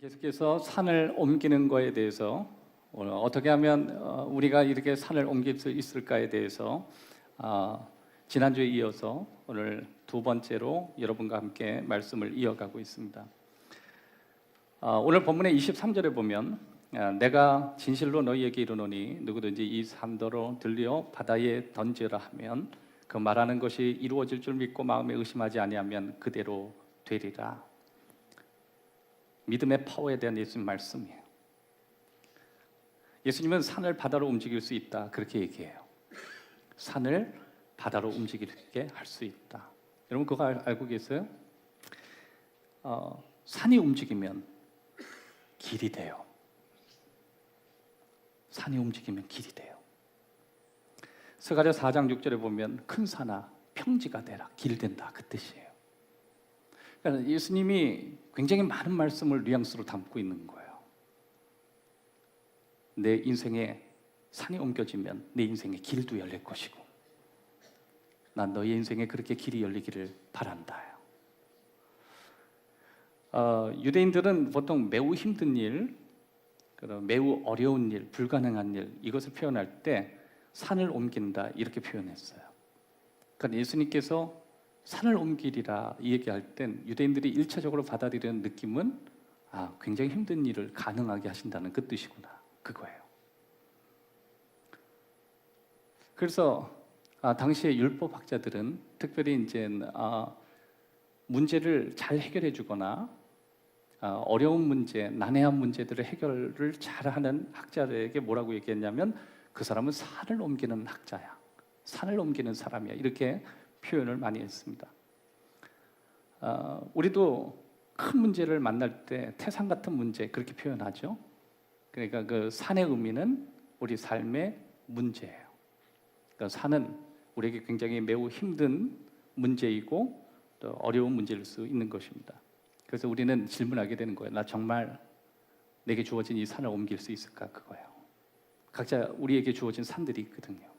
계속해서 산을 옮기는 거에 대해서 오늘 어떻게 하면 우리가 이렇게 산을 옮길 수 있을까에 대해서 지난주에 이어서 오늘 두 번째로 여러분과 함께 말씀을 이어가고 있습니다. 오늘 본문의 23절에 보면 내가 진실로 너희에게 이르노니 누구든지 이 산더러 들려 바다에 던지라 하면 그 말하는 것이 이루어질 줄 믿고 마음에 의심하지 아니하면 그대로 되리라. 믿음의 파워에 대한 예수님 말씀이에요. 예수님은 산을 바다로 움직일 수 있다 그렇게 얘기해요. 산을 바다로 움직이게 할 수 있다. 여러분 그거 알고 계세요? 산이 움직이면 길이 돼요. 산이 움직이면 길이 돼요. 스가랴 4장 6절에 보면 큰 산아 평지가 되라, 길 된다 그 뜻이에요. 그러니까 예수님이 굉장히 많은 말씀을 뉘앙스로 담고 있는 거예요. 내 인생에 산이 옮겨지면 내 인생에 길도 열릴 것이고 난 너희 인생에 그렇게 길이 열리기를 바란다. 유대인들은 보통 매우 힘든 일, 매우 어려운 일, 불가능한 일 이것을 표현할 때 산을 옮긴다 이렇게 표현했어요. 그러니까 예수님께서 산을 옮기리라 이 얘기할 땐 유대인들이 1차적으로 받아들이는 느낌은 굉장히 힘든 일을 가능하게 하신다는 그 뜻이구나 그거예요. 그래서 당시의 율법학자들은 특별히 이제 문제를 잘 해결해 주거나 어려운 문제, 난해한 문제들을 해결을 잘하는 학자들에게 뭐라고 얘기했냐면 그 사람은 산을 옮기는 학자야, 산을 옮기는 사람이야 이렇게 표현을 많이 했습니다. 우리도 큰 문제를 만날 때 태산 같은 문제 그렇게 표현하죠. 그러니까 그 산의 의미는 우리 삶의 문제예요. 그러니까 산은 우리에게 굉장히 매우 힘든 문제이고 또 어려운 문제일 수 있는 것입니다. 그래서 우리는 질문하게 되는 거예요. 나 정말 내게 주어진 이 산을 옮길 수 있을까 그거예요. 각자 우리에게 주어진 산들이 있거든요.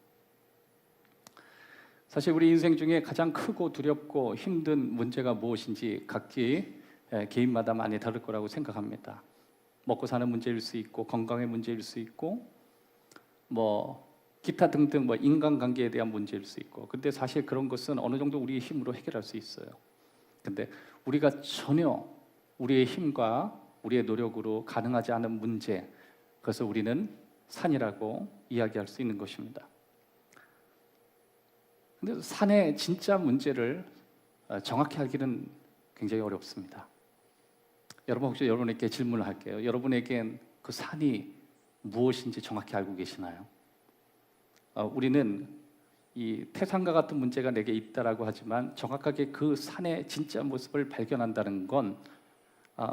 사실 우리 인생 중에 가장 크고 두렵고 힘든 문제가 무엇인지 각기 개인마다 많이 다를 거라고 생각합니다. 먹고 사는 문제일 수 있고 건강의 문제일 수 있고 기타 등등 인간관계에 대한 문제일 수 있고 근데 사실 그런 것은 어느 정도 우리의 힘으로 해결할 수 있어요. 근데 우리가 전혀 우리의 힘과 우리의 노력으로 가능하지 않은 문제 그래서 우리는 산이라고 이야기할 수 있는 것입니다. 근데 산의 진짜 문제를 정확히 알기는 굉장히 어렵습니다. 여러분 혹시 여러분에게 질문을 할게요. 여러분에겐 그 산이 무엇인지 정확히 알고 계시나요? 우리는 이 태산과 같은 문제가 내게 있다라고 하지만 정확하게 그 산의 진짜 모습을 발견한다는 건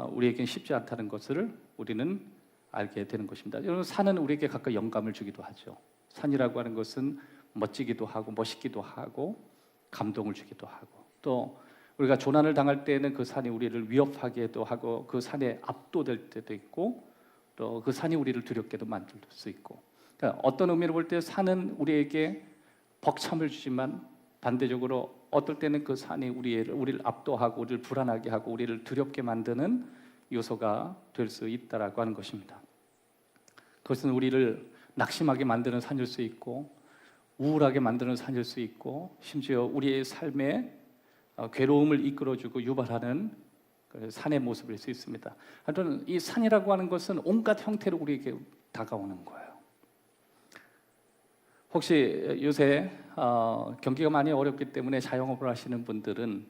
우리에겐 쉽지 않다는 것을 우리는 알게 되는 것입니다. 여러분 산은 우리에게 각각 영감을 주기도 하죠. 산이라고 하는 것은 멋지기도 하고 멋있기도 하고 감동을 주기도 하고 또 우리가 조난을 당할 때에는 그 산이 우리를 위협하기도 하고 그 산에 압도될 때도 있고 또 그 산이 우리를 두렵게도 만들 수 있고 그러니까 어떤 의미로 볼 때 산은 우리에게 벅참을 주지만 반대적으로 어떨 때는 그 산이 우리를 압도하고 우리를 불안하게 하고 우리를 두렵게 만드는 요소가 될 수 있다라고 하는 것입니다. 그것은 우리를 낙심하게 만드는 산일 수 있고 우울하게 만드는 산일 수 있고 심지어 우리의 삶에 괴로움을 이끌어주고 유발하는 산의 모습일 수 있습니다. 하여튼 이 산이라고 하는 것은 온갖 형태로 우리에게 다가오는 거예요. 혹시 요새 경기가 많이 어렵기 때문에 자영업을 하시는 분들은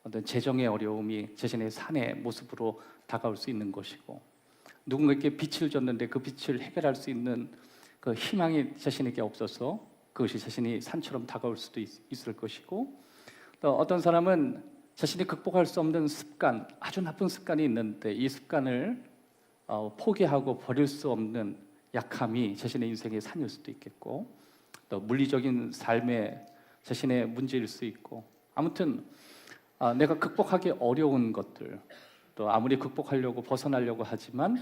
어떤 재정의 어려움이 자신의 산의 모습으로 다가올 수 있는 것이고 누군가에게 빛을 줬는데 그 빛을 해결할 수 있는 그 희망이 자신에게 없어서 그것이 자신이 산처럼 다가올 수도 있을 것이고 또 어떤 사람은 자신이 극복할 수 없는 습관, 아주 나쁜 습관이 있는데 이 습관을 포기하고 버릴 수 없는 약함이 자신의 인생의 산일 수도 있겠고 또 물리적인 삶의 자신의 문제일 수 있고 아무튼 내가 극복하기 어려운 것들 또 아무리 극복하려고 벗어나려고 하지만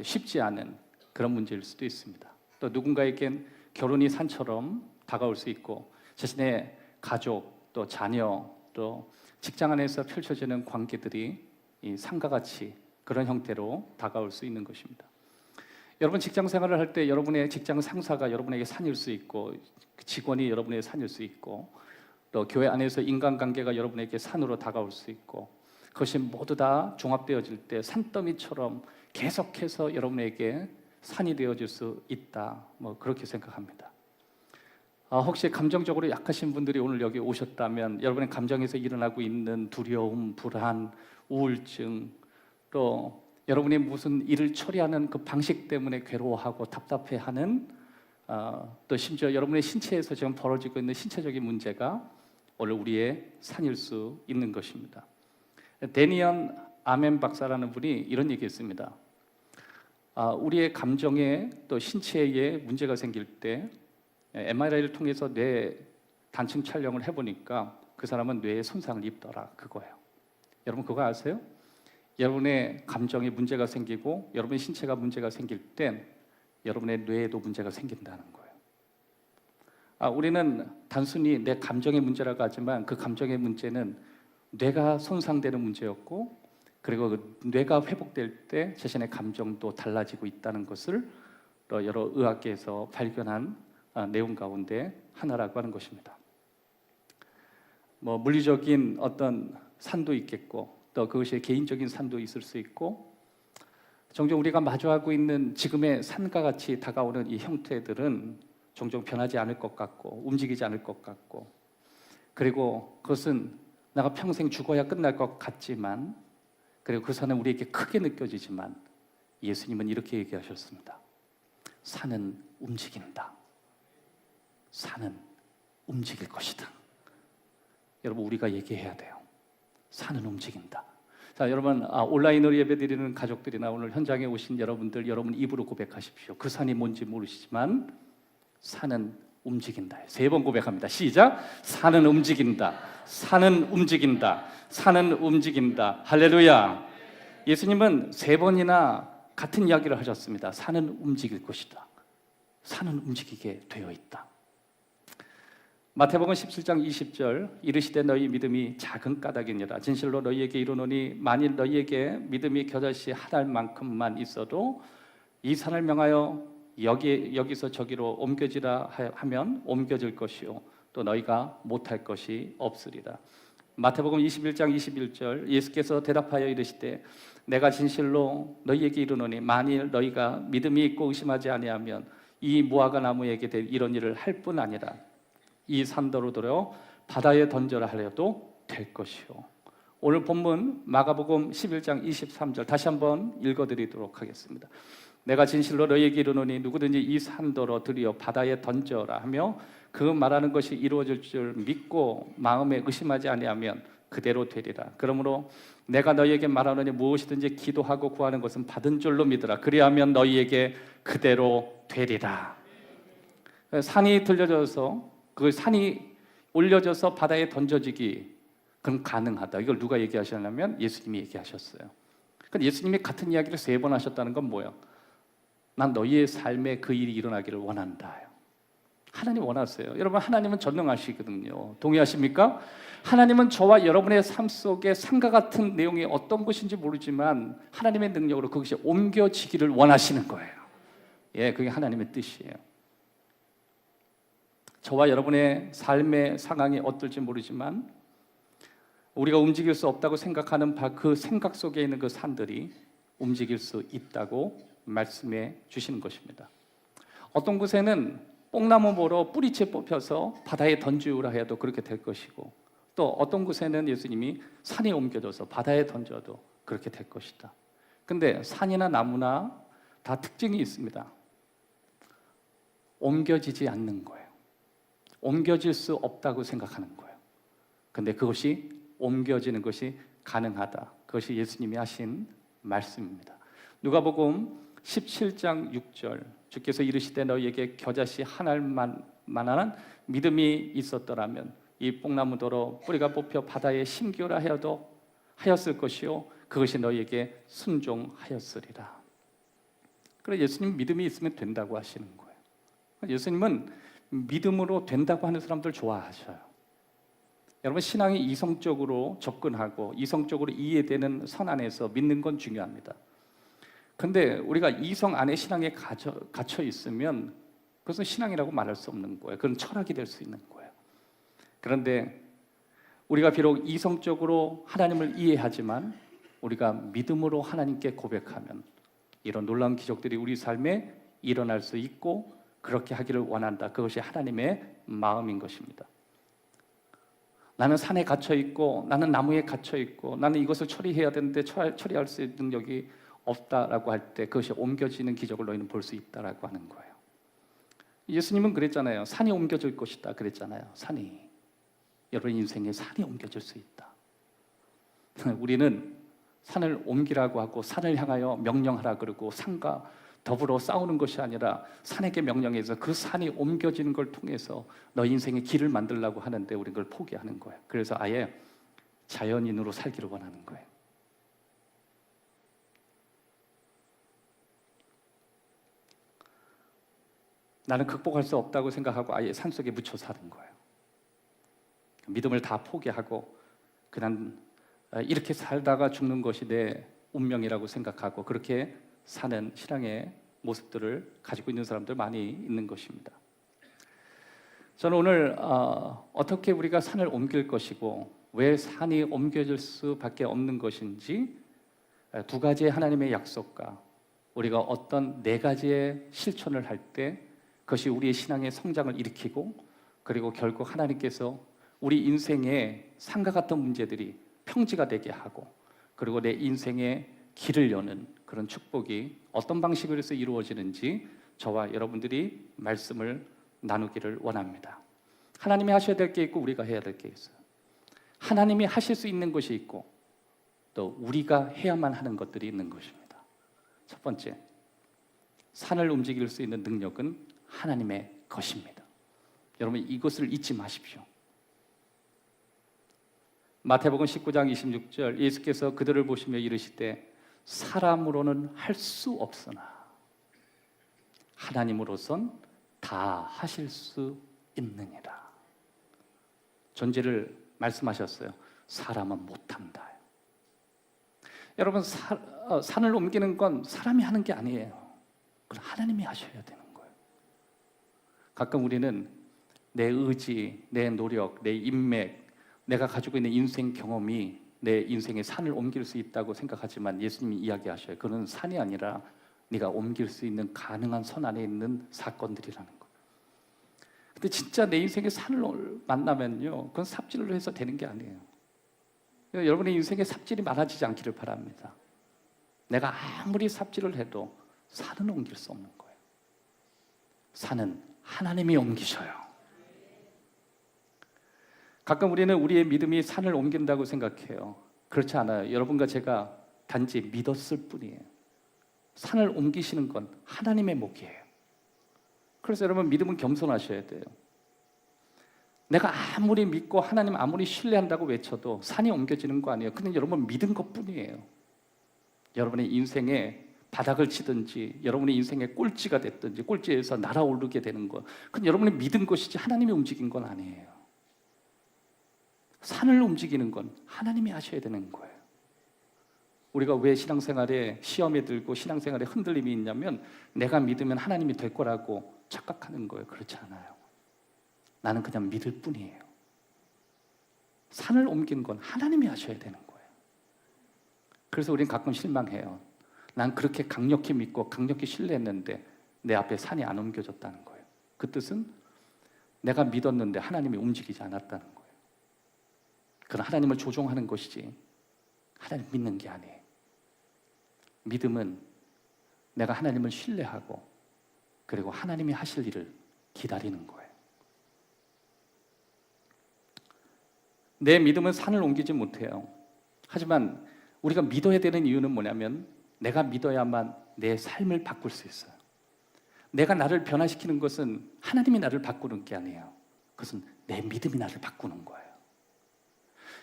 쉽지 않은 그런 문제일 수도 있습니다. 또 누군가에겐 결혼이 산처럼 다가올 수 있고 자신의 가족 또 자녀 또 직장 안에서 펼쳐지는 관계들이 이 산과 같이 그런 형태로 다가올 수 있는 것입니다. 여러분 직장 생활을 할 때 여러분의 직장 상사가 여러분에게 산일 수 있고 직원이 여러분에게 산일 수 있고 또 교회 안에서 인간관계가 여러분에게 산으로 다가올 수 있고 그것이 모두 다 종합되어질 때 산더미처럼 계속해서 여러분에게 산이 되어질 수 있다. 그렇게 생각합니다. 혹시 감정적으로 약하신 분들이 오늘 여기 오셨다면 여러분의 감정에서 일어나고 있는 두려움, 불안, 우울증 또 여러분이 무슨 일을 처리하는 그 방식 때문에 괴로워하고 답답해하는 또 심지어 여러분의 신체에서 지금 벌어지고 있는 신체적인 문제가 오늘 우리의 산일 수 있는 것입니다. 데니언 아멘 박사라는 분이 이런 얘기했습니다. 우리의 감정에 또 신체에 문제가 생길 때 MRI를 통해서 뇌 단층 촬영을 해보니까 그 사람은 뇌에 손상을 입더라 그거예요. 여러분 그거 아세요? 여러분의 감정에 문제가 생기고 여러분의 신체가 문제가 생길 땐 여러분의 뇌에도 문제가 생긴다는 거예요. 우리는 단순히 내 감정의 문제라고 하지만 그 감정의 문제는 뇌가 손상되는 문제였고 그리고 그 뇌가 회복될 때 자신의 감정도 달라지고 있다는 것을 여러 의학계에서 발견한 내용 가운데 하나라고 하는 것입니다. 물리적인 어떤 산도 있겠고 또 그것이 개인적인 산도 있을 수 있고 종종 우리가 마주하고 있는 지금의 산과 같이 다가오는 이 형태들은 종종 변하지 않을 것 같고 움직이지 않을 것 같고 그리고 그것은 내가 평생 죽어야 끝날 것 같지만 그리고 그 산은 우리에게 크게 느껴지지만 예수님은 이렇게 얘기하셨습니다. 산은 움직인다. 산은 움직일 것이다. 여러분 우리가 얘기해야 돼요. 산은 움직인다. 자, 여러분 온라인으로 예배드리는 가족들이나 오늘 현장에 오신 여러분들 여러분 입으로 고백하십시오. 그 산이 뭔지 모르시지만 산은 움직인다. 3번 고백합니다. 시작. 산은 움직인다. 산은 움직인다. 산은 움직인다. 할렐루야. 예수님은 3번이나 같은 이야기를 하셨습니다. 산은 움직일 것이다. 산은 움직이게 되어 있다. 마태복음 17장 20절 이르시되 너희 믿음이 작은 까닭이니라. 진실로 너희에게 이르노니 만일 너희에게 믿음이 겨자씨 한 알만큼만 있어도 이 산을 명하여 여기서 저기로 옮겨지라 하면 옮겨질 것이요 또 너희가 못할 것이 없으리라. 마태복음 21장 21절 예수께서 대답하여 이르시되 내가 진실로 너희에게 이르노니 만일 너희가 믿음이 있고 의심하지 아니하면 이 무화과 나무에게 될 이런 일을 할 뿐 아니라 이 산더러 들어 바다에 던져라 하려도 될 것이요. 오늘 본문 마가복음 11장 23절 다시 한번 읽어드리도록 하겠습니다. 내가 진실로 너희에게 이르노니 누구든지 이 산더러 들여 바다에 던져라 하며 그 말하는 것이 이루어질 줄 믿고 마음에 의심하지 아니하면 그대로 되리라. 그러므로 내가 너희에게 말하노니 무엇이든지 기도하고 구하는 것은 받은 줄로 믿으라. 그리하면 너희에게 그대로 되리라. 산이 들려져서 그 산이 올려져서 바다에 던져지기 그럼 가능하다. 이걸 누가 얘기하셨냐면 예수님이 얘기하셨어요. 그러니까 예수님이 같은 이야기를 3번 하셨다는 건 뭐예요? 난 너희의 삶에 그 일이 일어나기를 원한다. 하나님 원하세요. 여러분 하나님은 전능하시거든요. 동의하십니까? 하나님은 저와 여러분의 삶 속에 산과 같은 내용이 어떤 것인지 모르지만 하나님의 능력으로 그것이 옮겨지기를 원하시는 거예요. 그게 하나님의 뜻이에요. 저와 여러분의 삶의 상황이 어떨지 모르지만 우리가 움직일 수 없다고 생각하는 그 생각 속에 있는 그 산들이 움직일 수 있다고 말씀해 주시는 것입니다. 어떤 곳에는 뽕나무 모로 뿌리채 뽑혀서 바다에 던지우라 해도 그렇게 될 것이고 또 어떤 곳에는 예수님이 산에 옮겨져서 바다에 던져도 그렇게 될 것이다. 근데 산이나 나무나 다 특징이 있습니다. 옮겨지지 않는 거예요. 옮겨질 수 없다고 생각하는 거예요. 근데 그것이 옮겨지는 것이 가능하다. 그것이 예수님이 하신 말씀입니다. 누가복음 17장 6절 주께서 이르시되 너희에게 겨자씨 한 알만한 믿음이 있었더라면 이 뽕나무더러 뿌리가 뽑혀 바다에 심기라 하였을 것이요 그것이 너희에게 순종하였으리라. 그래서 예수님 믿음이 있으면 된다고 하시는 거예요. 예수님은 믿음으로 된다고 하는 사람들 좋아하셔요. 여러분, 신앙이 이성적으로 접근하고 이성적으로 이해되는 선 안에서 믿는 건 중요합니다. 근데 우리가 이성 안에 신앙에 갇혀 있으면 그것은 신앙이라고 말할 수 없는 거예요. 그건 철학이 될 수 있는 거예요. 그런데 우리가 비록 이성적으로 하나님을 이해하지만 우리가 믿음으로 하나님께 고백하면 이런 놀라운 기적들이 우리 삶에 일어날 수 있고, 그렇게 하기를 원한다. 그것이 하나님의 마음인 것입니다. 나는 산에 갇혀 있고, 나는 나무에 갇혀 있고, 나는 이것을 처리해야 되는데 처리할 수 있는 능력이 없다라고 할 때 그것이 옮겨지는 기적을 너희는 볼 수 있다라고 하는 거예요. 예수님은 그랬잖아요. 산이 옮겨질 것이다 그랬잖아요. 산이, 여러분 인생에 산이 옮겨질 수 있다. 우리는 산을 옮기라고 하고 산을 향하여 명령하라 그러고 산과 더불어 싸우는 것이 아니라 산에게 명령해서 그 산이 옮겨지는 걸 통해서 너 인생의 길을 만들려고 하는데 우리는 그걸 포기하는 거예요. 그래서 아예 자연인으로 살기를 원하는 거예요. 나는 극복할 수 없다고 생각하고 아예 산속에 묻혀 사는 거예요. 믿음을 다 포기하고 그냥 이렇게 살다가 죽는 것이 내 운명이라고 생각하고 그렇게 사는 신앙의 모습들을 가지고 있는 사람들 많이 있는 것입니다. 저는 오늘 어떻게 우리가 산을 옮길 것이고 왜 산이 옮겨질 수밖에 없는 것인지, 두 가지의 하나님의 약속과 우리가 어떤 네 가지의 실천을 할 때 그것이 우리의 신앙의 성장을 일으키고, 그리고 결국 하나님께서 우리 인생의 산과 같은 문제들이 평지가 되게 하고, 그리고 내 인생의 길을 여는 그런 축복이 어떤 방식으로 해서 이루어지는지 저와 여러분들이 말씀을 나누기를 원합니다. 하나님이 하셔야 될 게 있고 우리가 해야 될 게 있어요. 하나님이 하실 수 있는 것이 있고 또 우리가 해야만 하는 것들이 있는 것입니다. 첫 번째, 산을 움직일 수 있는 능력은 하나님의 것입니다. 여러분, 이것을 잊지 마십시오. 마태복음 19장 26절, 예수께서 그들을 보시며 이르시되 사람으로는 할 수 없으나 하나님으로선 다 하실 수 있느니라. 존재를 말씀하셨어요. 사람은 못한다. 여러분, 산을 옮기는 건 사람이 하는 게 아니에요. 그건 하나님이 하셔야 되는 거예요. 가끔 우리는 내 의지, 내 노력, 내 인맥, 내가 가지고 있는 인생 경험이 내 인생의 산을 옮길 수 있다고 생각하지만 예수님이 이야기하셔요. 그건 산이 아니라 네가 옮길 수 있는 가능한 선 안에 있는 사건들이라는 거예요. 근데 진짜 내 인생의 산을 만나면요, 그건 삽질을 해서 되는 게 아니에요. 여러분의 인생에 삽질이 많아지지 않기를 바랍니다. 내가 아무리 삽질을 해도 산은 옮길 수 없는 거예요. 산은 하나님이 옮기셔요. 가끔 우리는 우리의 믿음이 산을 옮긴다고 생각해요. 그렇지 않아요. 여러분과 제가 단지 믿었을 뿐이에요. 산을 옮기시는 건 하나님의 목이에요. 그래서 여러분, 믿음은 겸손하셔야 돼요. 내가 아무리 믿고 하나님 아무리 신뢰한다고 외쳐도 산이 옮겨지는 거 아니에요. 그냥 여러분 믿은 것뿐이에요. 여러분의 인생에 바닥을 치든지 여러분의 인생의 꼴찌가 됐든지 꼴찌에서 날아오르게 되는 것, 그건 여러분이 믿은 것이지 하나님이 움직인 건 아니에요. 산을 움직이는 건 하나님이 하셔야 되는 거예요. 우리가 왜 신앙생활에 시험에 들고 신앙생활에 흔들림이 있냐면 내가 믿으면 하나님이 될 거라고 착각하는 거예요. 그렇지 않아요. 나는 그냥 믿을 뿐이에요. 산을 옮긴 건 하나님이 하셔야 되는 거예요. 그래서 우리는 가끔 실망해요. 난 그렇게 강력히 믿고 강력히 신뢰했는데 내 앞에 산이 안 옮겨졌다는 거예요. 그 뜻은 내가 믿었는데 하나님이 움직이지 않았다는 거예요. 그건 하나님을 조종하는 것이지 하나님 믿는 게 아니에요. 믿음은 내가 하나님을 신뢰하고 그리고 하나님이 하실 일을 기다리는 거예요. 내 믿음은 산을 옮기지 못해요. 하지만 우리가 믿어야 되는 이유는 뭐냐면 내가 믿어야만 내 삶을 바꿀 수 있어요. 내가 나를 변화시키는 것은 하나님이 나를 바꾸는 게 아니에요. 그것은 내 믿음이 나를 바꾸는 거예요.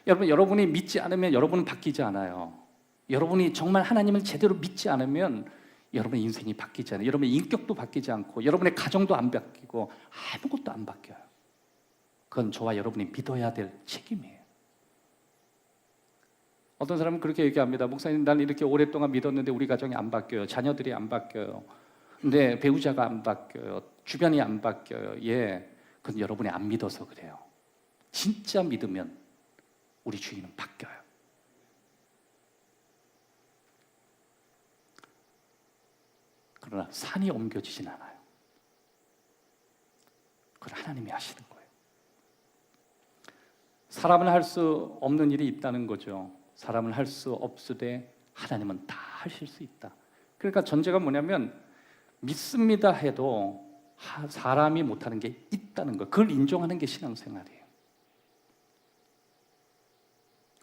여러분, 여러분이 믿지 않으면 여러분은 바뀌지 않아요. 여러분이 정말 하나님을 제대로 믿지 않으면 여러분의 인생이 바뀌지 않아요. 여러분의 인격도 바뀌지 않고 여러분의 가정도 안 바뀌고 아무것도 안 바뀌어요. 그건 저와 여러분이 믿어야 될 책임이에요. 어떤 사람은 그렇게 얘기합니다. 목사님, 난 이렇게 오랫동안 믿었는데 우리 가정이 안 바뀌어요. 자녀들이 안 바뀌어요. 근데 배우자가 안 바뀌어요. 주변이 안 바뀌어요. 예, 그건 여러분이 안 믿어서 그래요. 진짜 믿으면 우리 주인은 바뀌어요. 그러나 산이 옮겨지진 않아요. 그걸 하나님이 하시는 거예요. 사람은 할 수 없는 일이 있다는 거죠. 사람은 할 수 없으되 하나님은 다 하실 수 있다. 그러니까 전제가 뭐냐면 믿습니다 해도 사람이 못하는 게 있다는 거, 그걸 인정하는 게 신앙생활이에요.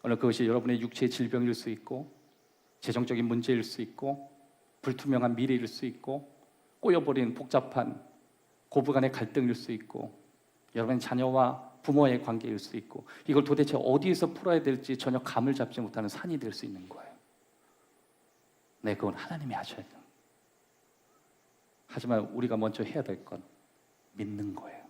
오늘 그것이 여러분의 육체의 질병일 수 있고, 재정적인 문제일 수 있고, 불투명한 미래일 수 있고, 꼬여버린 복잡한 고부간의 갈등일 수 있고, 여러분의 자녀와 부모의 관계일 수 있고, 이걸 도대체 어디에서 풀어야 될지 전혀 감을 잡지 못하는 산이 될 수 있는 거예요. 네, 그건 하나님이 하셔야 돼요. 하지만 우리가 먼저 해야 될 건 믿는 거예요.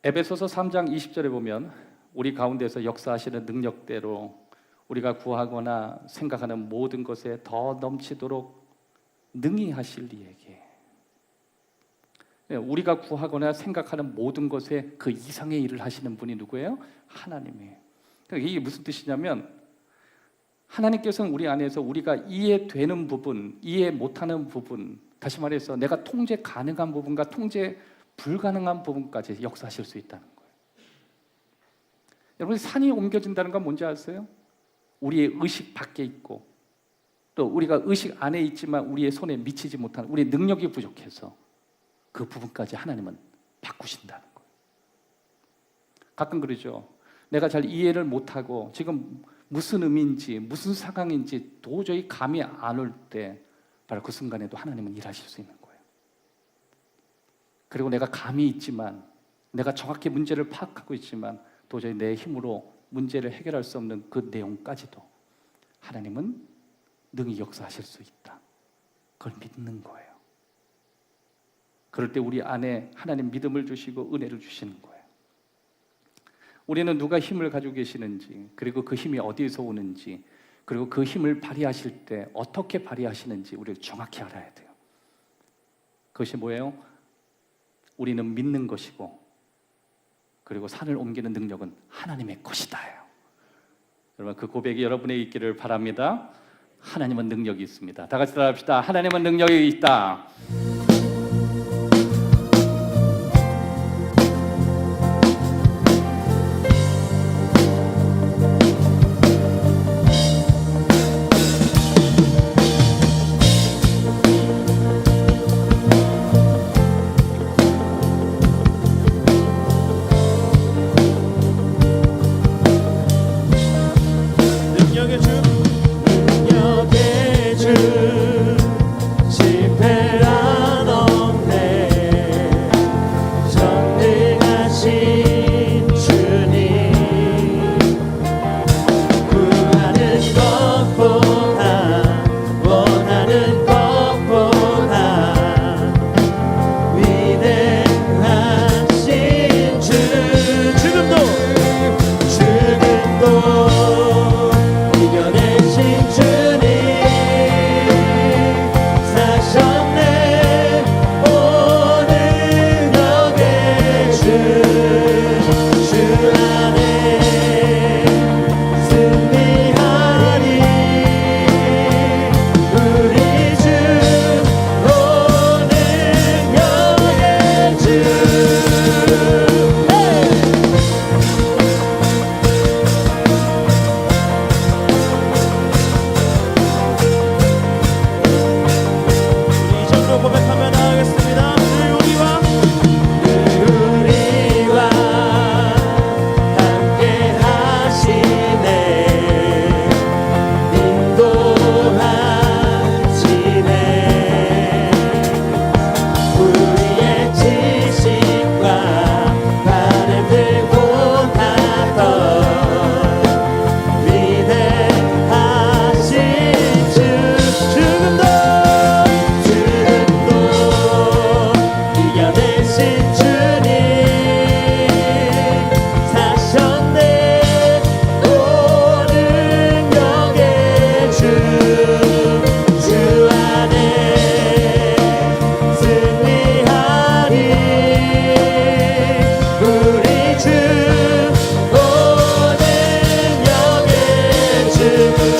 에베소서 3장 20절에 보면 우리 가운데서 역사하시는 능력대로 우리가 구하거나 생각하는 모든 것에 더 넘치도록 능히 하실 이에게, 우리가 구하거나 생각하는 모든 것에 그 이상의 일을 하시는 분이 누구예요? 하나님이에요. 그러니까 이게 무슨 뜻이냐면 하나님께서는 우리 안에서 우리가 이해되는 부분, 이해 못하는 부분, 다시 말해서 내가 통제 가능한 부분과 통제 불가능한 부분까지 역사하실 수 있다는 거예요. 여러분, 산이 옮겨진다는 건 뭔지 아세요? 우리의 의식 밖에 있고 또 우리가 의식 안에 있지만 우리의 손에 미치지 못하는, 우리의 능력이 부족해서 그 부분까지 하나님은 바꾸신다는 거예요. 가끔 그러죠. 내가 잘 이해를 못하고 지금 무슨 의미인지 무슨 상황인지 도저히 감이 안 올 때 바로 그 순간에도 하나님은 일하실 수 있는 거예요. 그리고 내가 감이 있지만, 내가 정확히 문제를 파악하고 있지만 도저히 내 힘으로 문제를 해결할 수 없는 그 내용까지도 하나님은 능히 역사하실 수 있다. 그걸 믿는 거예요. 그럴 때 우리 안에 하나님 믿음을 주시고 은혜를 주시는 거예요. 우리는 누가 힘을 가지고 계시는지, 그리고 그 힘이 어디에서 오는지, 그리고 그 힘을 발휘하실 때 어떻게 발휘하시는지 우리를 정확히 알아야 돼요. 그것이 뭐예요? 우리는 믿는 것이고, 그리고 산을 옮기는 능력은 하나님의 것이다예요. 여러분, 그 고백이 여러분에 있기를 바랍니다. 하나님은 능력이 있습니다. 다 같이 따라합시다. 하나님은 능력이 있다. 능력의 주, 능력의 주, 심패라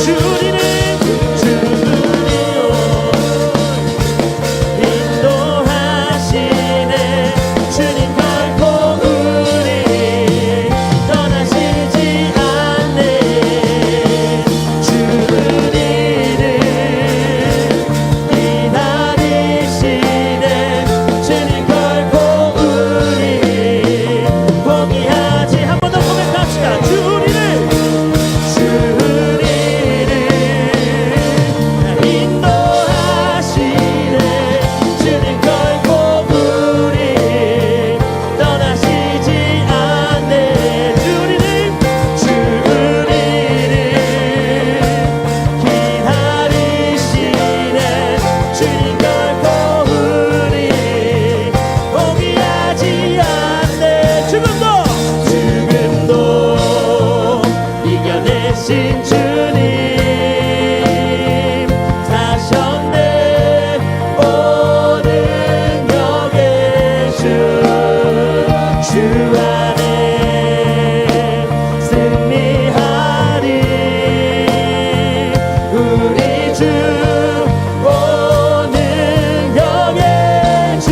주님을 주님이요 인도하시네 주님 결코 우리 떠나시지 않네 주님을 기다리시네 주님 결코 우리 포기하지 한 번 더 고백합시다 주님을 인도하시네 주님 결코 우리 떠나시지 않네 주님을 기다리시네 주님 결코 우리 포기하지 않네 죽음도 이겨내신 주님 사셨네 오늘 여기 주 안에 승리하리 우리 주 오늘 여기 주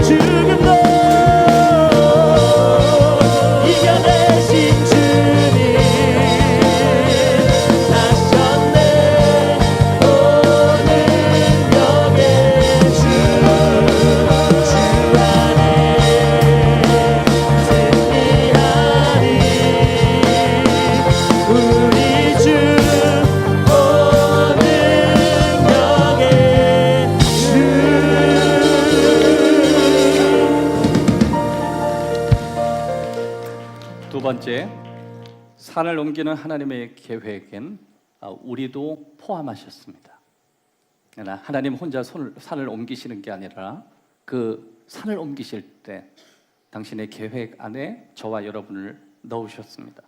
죽음도 이겨내신 주님 사셨네 오늘 여기 주 안에 승리하리 우리 주 오늘 여기 주 두 번째, 산을 옮기는 하나님의 계획엔 우리도 포함하셨습니다. 그러나 하나님 혼자 산을 옮기시는 게 아니라 그 산을 옮기실 때 당신의 계획 안에 저와 여러분을 넣으셨습니다.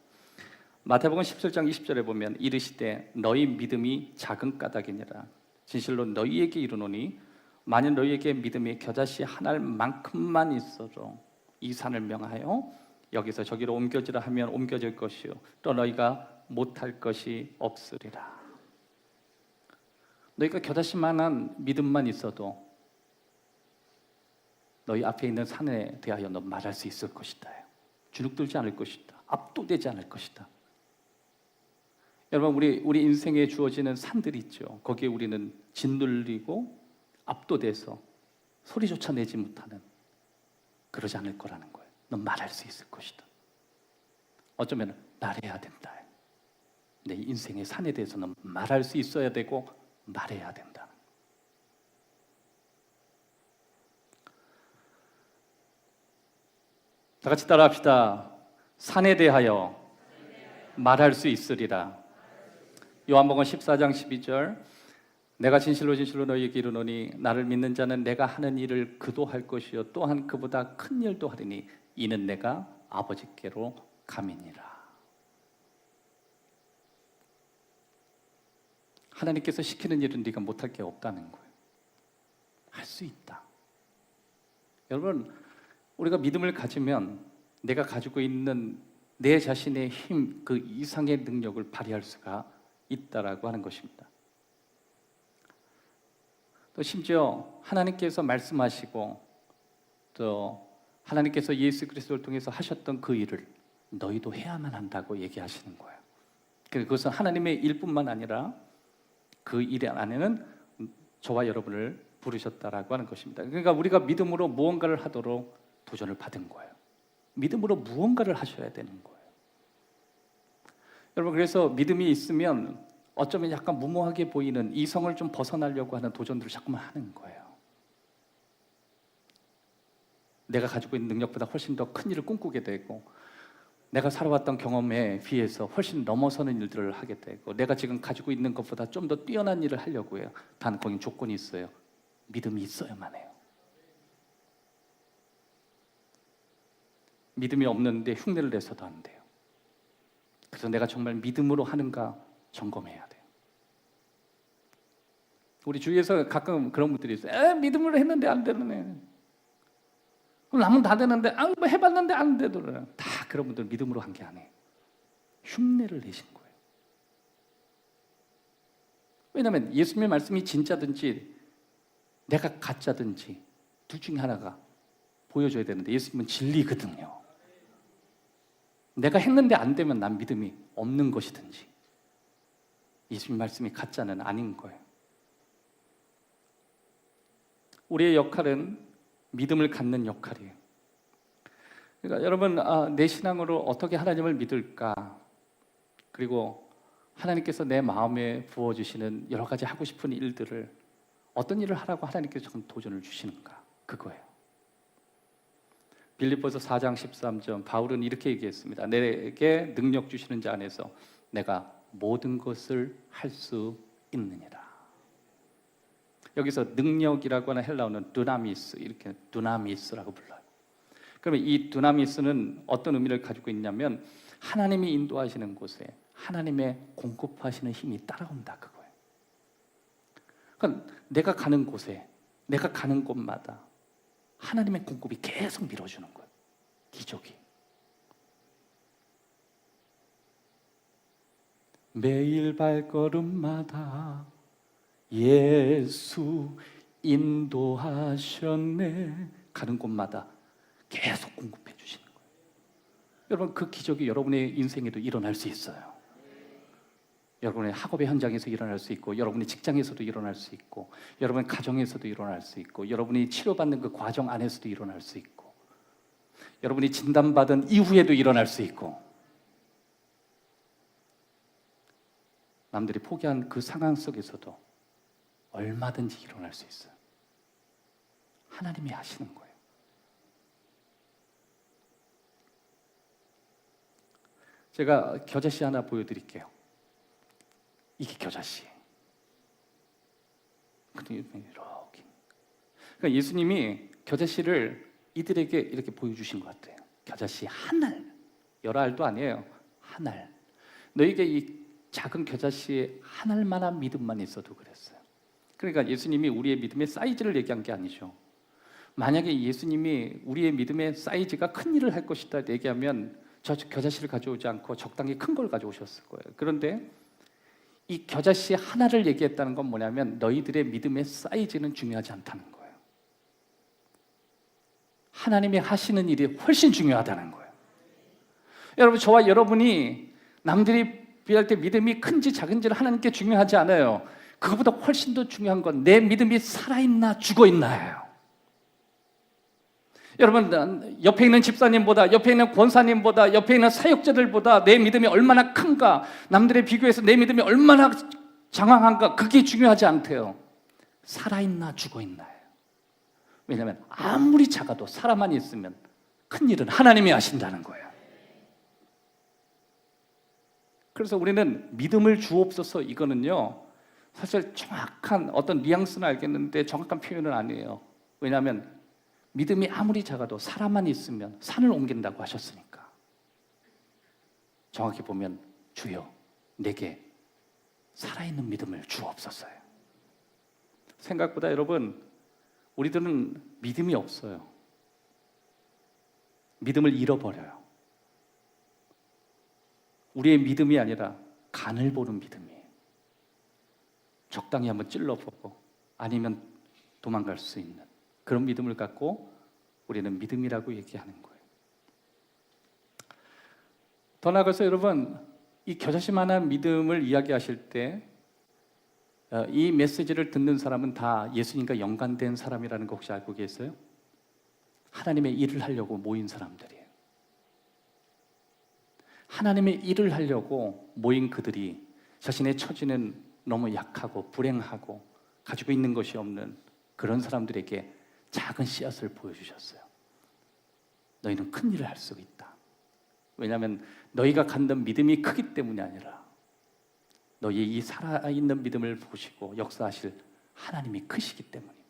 마태복음 17장 20절에 보면 이르시되 너희 믿음이 작은 까닭이니라 진실로 너희에게 이르노니 만일 너희에게 믿음이 겨자씨 한 알만큼만 있어도 이 산을 명하여 여기서 저기로 옮겨지라 하면 옮겨질 것이요 또 너희가 못할 것이 없으리라. 너희가 겨자씨만한 믿음만 있어도 너희 앞에 있는 산에 대하여 너 말할 수 있을 것이다. 주눅들지 않을 것이다. 압도되지 않을 것이다. 여러분 우리 인생에 주어지는 산들이 있죠. 거기에 우리는 짓눌리고 압도돼서 소리조차 내지 못하는 그러지 않을 거라는 거예요. 넌 말할 수 있을 것이다. 어쩌면 말해야 된다. 내 인생의 산에 대해서는 말할 수 있어야 되고 말해야 된다. 다 같이 따라합시다. 산에 대하여 말할 수 있으리라. 요한복음 14장 12절 내가 진실로 진실로 너희에게 이르노니 나를 믿는 자는 내가 하는 일을 그도 할 것이요 또한 그보다 큰 일도 하리니 이는 내가 아버지께로 감이니라. 하나님께서 시키는 일은 네가 못할 게 없다는 거예요. 할 수 있다. 여러분 우리가 믿음을 가지면 내가 가지고 있는 내 자신의 힘 그 이상의 능력을 발휘할 수가 있다라고 하는 것입니다. 또 심지어 하나님께서 말씀하시고 또 하나님께서 예수 그리스도를 통해서 하셨던 그 일을 너희도 해야만 한다고 얘기하시는 거예요. 그것은 하나님의 일뿐만 아니라 그 일 안에는 저와 여러분을 부르셨다라고 하는 것입니다. 그러니까 우리가 믿음으로 무언가를 하도록 도전을 받은 거예요. 믿음으로 무언가를 하셔야 되는 거예요. 여러분 그래서 믿음이 있으면 어쩌면 약간 무모하게 보이는 이성을 좀 벗어나려고 하는 도전들을 자꾸만 하는 거예요. 내가 가지고 있는 능력보다 훨씬 더 큰 일을 꿈꾸게 되고 내가 살아왔던 경험에 비해서 훨씬 넘어서는 일들을 하게 되고 내가 지금 가지고 있는 것보다 좀 더 뛰어난 일을 하려고 해요. 단 거긴 조건이 있어요. 믿음이 있어야만 해요. 믿음이 없는데 흉내를 내서도 안 돼요. 그래서 내가 정말 믿음으로 하는가 점검해야 돼요. 우리 주위에서 가끔 그런 분들이 있어요. 믿음으로 했는데 안 되네. 남은 다 되는데 뭐 해봤는데 안 되더라. 다 그런 분들 믿음으로 한 게 아니에요. 흉내를 내신 거예요. 왜냐하면 예수님의 말씀이 진짜든지 내가 가짜든지 둘 중에 하나가 보여줘야 되는데 예수님은 진리거든요. 내가 했는데 안 되면 난 믿음이 없는 것이든지 예수님 말씀이 가짜는 아닌 거예요. 우리의 역할은 믿음을 갖는 역할이에요. 그러니까 여러분, 내 신앙으로 어떻게 하나님을 믿을까? 그리고 하나님께서 내 마음에 부어주시는 여러 가지 하고 싶은 일들을 어떤 일을 하라고 하나님께서 도전을 주시는가? 그거예요. 빌립보서 4장 13절 바울은 이렇게 얘기했습니다. 내게 능력 주시는 자 안에서 내가 모든 것을 할 수 있느니라. 여기서 능력이라고 하는 헬라어는 두나미스, 이렇게 두나미스라고 불러요. 그러면 이 두나미스는 어떤 의미를 가지고 있냐면 하나님이 인도하시는 곳에 하나님의 공급하시는 힘이 따라온다, 그거예요. 그러니까 내가 가는 곳에, 내가 가는 곳마다 하나님의 공급이 계속 밀어주는 거예요. 기적이. 매일 발걸음마다 예수 인도하셨네. 가는 곳마다 계속 공급해 주시는 거예요. 여러분, 그 기적이 여러분의 인생에도 일어날 수 있어요. 여러분의 학업의 현장에서 일어날 수 있고, 여러분의 직장에서도 일어날 수 있고, 여러분의 가정에서도 일어날 수 있고, 여러분이 치료받는 그 과정 안에서도 일어날 수 있고, 여러분이 진단받은 이후에도 일어날 수 있고, 남들이 포기한 그 상황 속에서도 얼마든지 일어날 수 있어요. 하나님이 하시는 거예요. 제가 겨자씨 하나 보여드릴게요. 이게 겨자씨. 이렇게. 그러니까 예수님이 겨자씨를 이들에게 이렇게 보여주신 것 같아요. 겨자씨 한 알, 여러 알도 아니에요. 한 알. 너에게 이 작은 겨자씨의 한 알만한 믿음만 있어도 그랬어요. 그러니까 예수님이 우리의 믿음의 사이즈를 얘기한 게 아니죠. 만약에 예수님이 우리의 믿음의 사이즈가 큰 일을 할 것이다 얘기하면 저 겨자씨를 가져오지 않고 적당히 큰 걸 가져오셨을 거예요. 그런데 이 겨자씨 하나를 얘기했다는 건 뭐냐면 너희들의 믿음의 사이즈는 중요하지 않다는 거예요. 하나님이 하시는 일이 훨씬 중요하다는 거예요. 여러분, 저와 여러분이 남들이 비할 때 믿음이 큰지 작은지를 하나님께 중요하지 않아요. 그거보다 훨씬 더 중요한 건 내 믿음이 살아있나 죽어있나예요. 여러분, 옆에 있는 집사님보다, 옆에 있는 권사님보다, 옆에 있는 사역자들보다 내 믿음이 얼마나 큰가, 남들에 비교해서 내 믿음이 얼마나 장황한가, 그게 중요하지 않대요. 살아있나 죽어있나예요. 왜냐하면 아무리 작아도 사람만 있으면 큰 일은 하나님이 하신다는 거예요. 그래서 우리는 믿음을 주옵소서, 이거는요 사실 정확한 어떤 뉘앙스는 알겠는데 정확한 표현은 아니에요. 왜냐하면 믿음이 아무리 작아도 사람만 있으면 산을 옮긴다고 하셨으니까. 정확히 보면 주여 내게 살아있는 믿음을 주옵소서요. 생각보다 여러분, 우리들은 믿음이 없어요. 믿음을 잃어버려요. 우리의 믿음이 아니라 간을 보는 믿음이에요. 적당히 한번 찔러보고 아니면 도망갈 수 있는 그런 믿음을 갖고 우리는 믿음이라고 얘기하는 거예요. 더 나아가서 여러분, 이 겨자씨만한 믿음을 이야기하실 때 이 메시지를 듣는 사람은 다 예수님과 연관된 사람이라는 거 혹시 알고 계세요? 하나님의 일을 하려고 모인 사람들이에요. 하나님의 일을 하려고 모인 그들이 자신의 처지는 너무 약하고 불행하고 가지고 있는 것이 없는 그런 사람들에게 작은 씨앗을 보여주셨어요. 너희는 큰 일을 할 수 있다. 왜냐하면 너희가 갖는 믿음이 크기 때문이 아니라 너희의 이 살아있는 믿음을 보시고 역사하실 하나님이 크시기 때문입니다.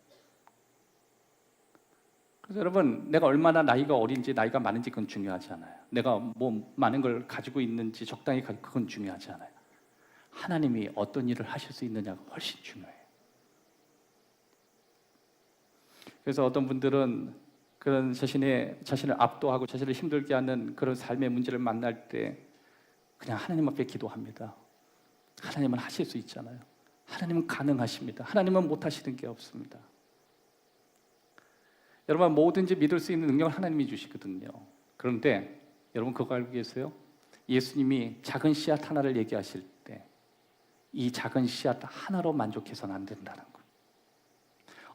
그래서 여러분, 내가 얼마나 나이가 어린지 나이가 많은지 그건 중요하지 않아요. 내가 뭐 많은 걸 가지고 있는지 적당히 그건 중요하지 않아요. 하나님이 어떤 일을 하실 수 있느냐가 훨씬 중요해요. 그래서 어떤 분들은 그런 자신을 압도하고 자신을 힘들게 하는 그런 삶의 문제를 만날 때 그냥 하나님 앞에 기도합니다. 하나님은 하실 수 있잖아요. 하나님은 가능하십니다. 하나님은 못하시는 게 없습니다. 여러분, 뭐든지 믿을 수 있는 능력을 하나님이 주시거든요. 그런데 여러분 그거 알고 계세요? 예수님이 작은 씨앗 하나를 얘기하실 때 이 작은 씨앗 하나로 만족해서는 안 된다는 거예요.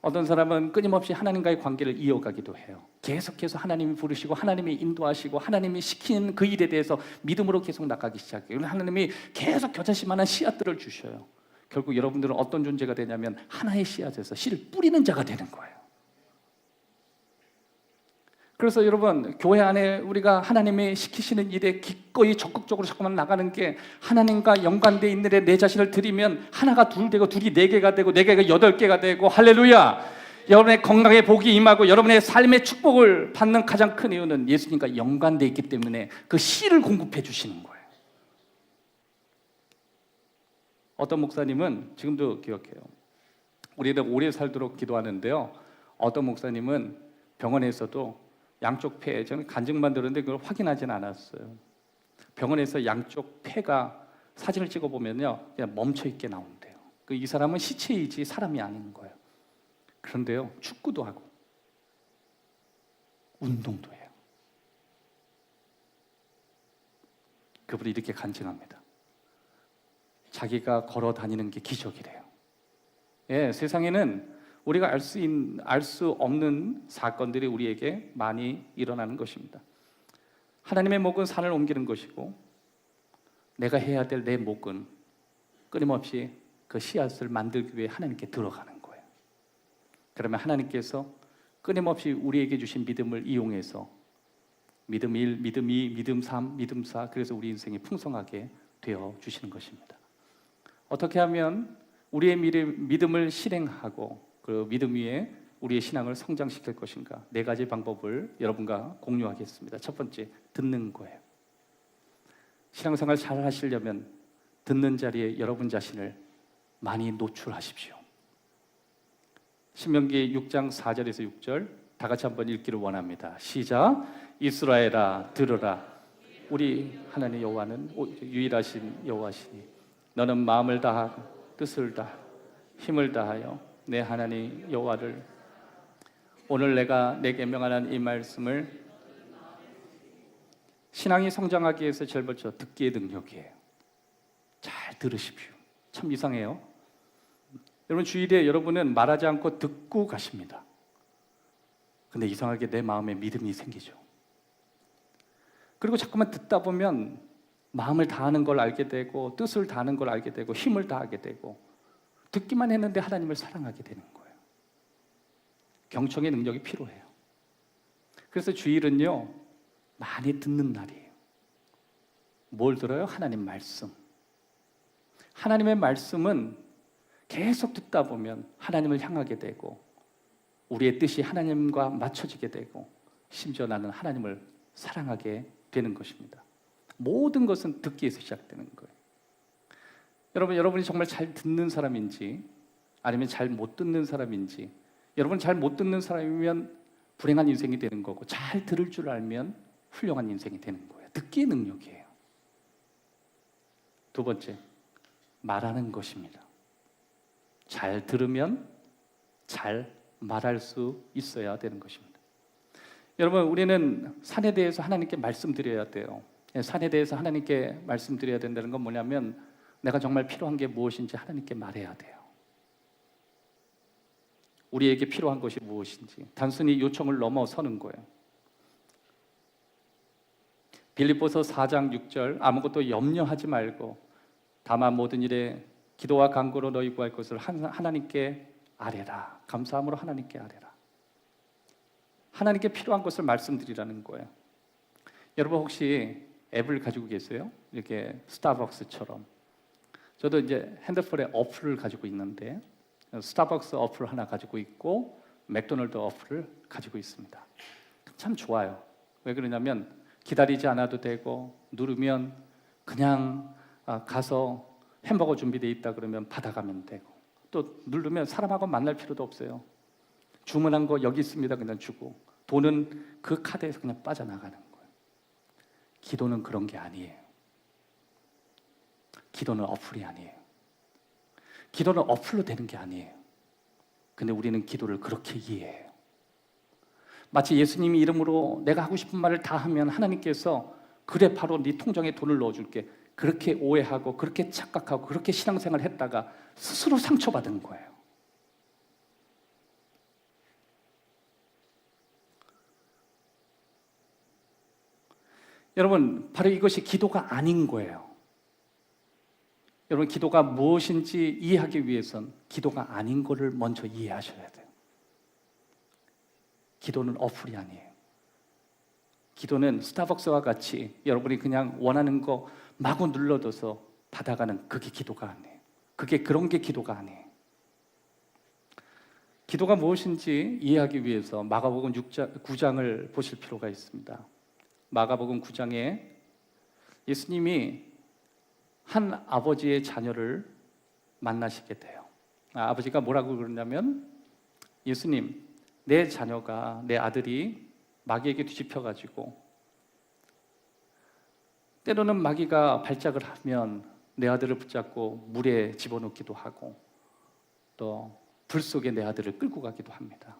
어떤 사람은 끊임없이 하나님과의 관계를 이어가기도 해요. 계속해서 하나님이 부르시고 하나님이 인도하시고 하나님이 시킨 그 일에 대해서 믿음으로 계속 나가기 시작해요. 하나님이 계속 겨자씨만한 씨앗들을 주셔요. 결국 여러분들은 어떤 존재가 되냐면 하나의 씨앗에서 씨를 뿌리는 자가 되는 거예요. 그래서 여러분, 교회 안에 우리가 하나님이 시키시는 일에 기꺼이 적극적으로 자꾸만 나가는 게 하나님과 연관되어 있는 데 내 자신을 드리면 하나가 둘 되고 둘이 네 개가 되고 네 개가 8개가 되고 할렐루야! 여러분의 건강에 복이 임하고 여러분의 삶의 축복을 받는 가장 큰 이유는 예수님과 연관되어 있기 때문에 그 씨를 공급해 주시는 거예요. 어떤 목사님은 지금도 기억해요. 우리들 오래 살도록 기도하는데요. 어떤 목사님은 병원에서도 양쪽 폐, 저는 간증만 들었는데 그걸 확인하지는 않았어요. 병원에서 양쪽 폐가 사진을 찍어보면요, 그냥 멈춰있게 나온대요. 이 사람은 시체이지 사람이 아닌 거예요. 그런데요, 축구도 하고 운동도 해요. 그분이 이렇게 간증합니다. 자기가 걸어 다니는 게 기적이래요. 예, 세상에는 우리가 알 수 없는 사건들이 우리에게 많이 일어나는 것입니다. 하나님의 목은 산을 옮기는 것이고 내가 해야 될 내 목은 끊임없이 그 씨앗을 만들기 위해 하나님께 들어가는 거예요. 그러면 하나님께서 끊임없이 우리에게 주신 믿음을 이용해서 믿음 1, 믿음 2, 믿음 3, 믿음 4, 그래서 우리 인생이 풍성하게 되어 주시는 것입니다. 어떻게 하면 우리의 믿음을 실행하고 그 믿음 위에 우리의 신앙을 성장시킬 것인가? 4가지 방법을 여러분과 공유하겠습니다. 첫 번째, 듣는 거예요. 신앙생활 잘 하시려면 듣는 자리에 여러분 자신을 많이 노출하십시오. 신명기 6장 4절에서 6절 다 같이 한번 읽기를 원합니다. 시작. 이스라엘아 들으라. 우리 하나님 여호와는 유일하신 여호와시니 너는 마음을 다하고 뜻을 다하고 힘을 다하여 내 하나님 여호와를 오늘 내가 내게 명하는 이 말씀을 신앙이 성장하기 위해서 제일 먼저 듣기의 능력이에요. 잘 들으십시오. 참 이상해요. 여러분 주일에 여러분은 말하지 않고 듣고 가십니다. 근데 이상하게 내 마음에 믿음이 생기죠. 그리고 자꾸만 듣다 보면 마음을 다하는 걸 알게 되고 뜻을 다하는 걸 알게 되고 힘을 다하게 되고 듣기만 했는데 하나님을 사랑하게 되는 거예요. 경청의 능력이 필요해요. 그래서 주일은요, 많이 듣는 날이에요. 뭘 들어요? 하나님 말씀. 하나님의 말씀은 계속 듣다 보면 하나님을 향하게 되고 우리의 뜻이 하나님과 맞춰지게 되고 심지어 나는 하나님을 사랑하게 되는 것입니다. 모든 것은 듣기에서 시작되는 거예요. 여러분이 정말 잘 듣는 사람인지 아니면 잘 못 듣는 사람인지, 여러분 잘 못 듣는 사람이면 불행한 인생이 되는 거고 잘 들을 줄 알면 훌륭한 인생이 되는 거예요. 듣기의 능력이에요. 두 번째, 말하는 것입니다. 잘 들으면 잘 말할 수 있어야 되는 것입니다. 여러분, 우리는 산에 대해서 하나님께 말씀드려야 돼요. 산에 대해서 하나님께 말씀드려야 된다는 건 뭐냐면 내가 정말 필요한 게 무엇인지 하나님께 말해야 돼요. 우리에게 필요한 것이 무엇인지 단순히 요청을 넘어서는 거예요. 빌립보서 4장 6절 아무것도 염려하지 말고 다만 모든 일에 기도와 간구로 너희 구할 것을 하나님께 아뢰라. 감사함으로 하나님께 아뢰라. 하나님께 필요한 것을 말씀드리라는 거예요. 여러분 혹시 앱을 가지고 계세요? 이렇게 스타벅스처럼. 저도 이제 핸드폰에 어플을 가지고 있는데 스타벅스 어플 하나 가지고 있고 맥도날드 어플을 가지고 있습니다. 참 좋아요. 왜 그러냐면 기다리지 않아도 되고 누르면 그냥 가서 햄버거 준비되어 있다 그러면 받아가면 되고 또 누르면 사람하고 만날 필요도 없어요. 주문한 거 여기 있습니다 그냥 주고 돈은 그 카드에서 그냥 빠져나가는 거예요. 기도는 그런 게 아니에요. 기도는 어플이 아니에요. 기도는 어플로 되는 게 아니에요. 근데 우리는 기도를 그렇게 이해해요. 마치 예수님이 이름으로 내가 하고 싶은 말을 다 하면 하나님께서 그래 바로 네 통장에 돈을 넣어줄게, 그렇게 오해하고 그렇게 착각하고 그렇게 신앙생활을 했다가 스스로 상처받은 거예요. 여러분, 바로 이것이 기도가 아닌 거예요. 여러분, 기도가 무엇인지 이해하기 위해선 기도가 아닌 것을 먼저 이해하셔야 돼요. 기도는 어플이 아니에요. 기도는 스타벅스와 같이 여러분이 그냥 원하는 거 마구 눌러둬서 받아가는 그게 기도가 아니에요. 그런 게 기도가 아니에요. 기도가 무엇인지 이해하기 위해서 마가복음 9장을 보실 필요가 있습니다. 마가복음 9장에 예수님이 한 아버지의 자녀를 만나시게 돼요. 아버지가 뭐라고 그러냐면, 예수님, 내 자녀가, 내 아들이 마귀에게 뒤집혀가지고 때로는 마귀가 발작을 하면 내 아들을 붙잡고 물에 집어넣기도 하고 또 불 속에 내 아들을 끌고 가기도 합니다.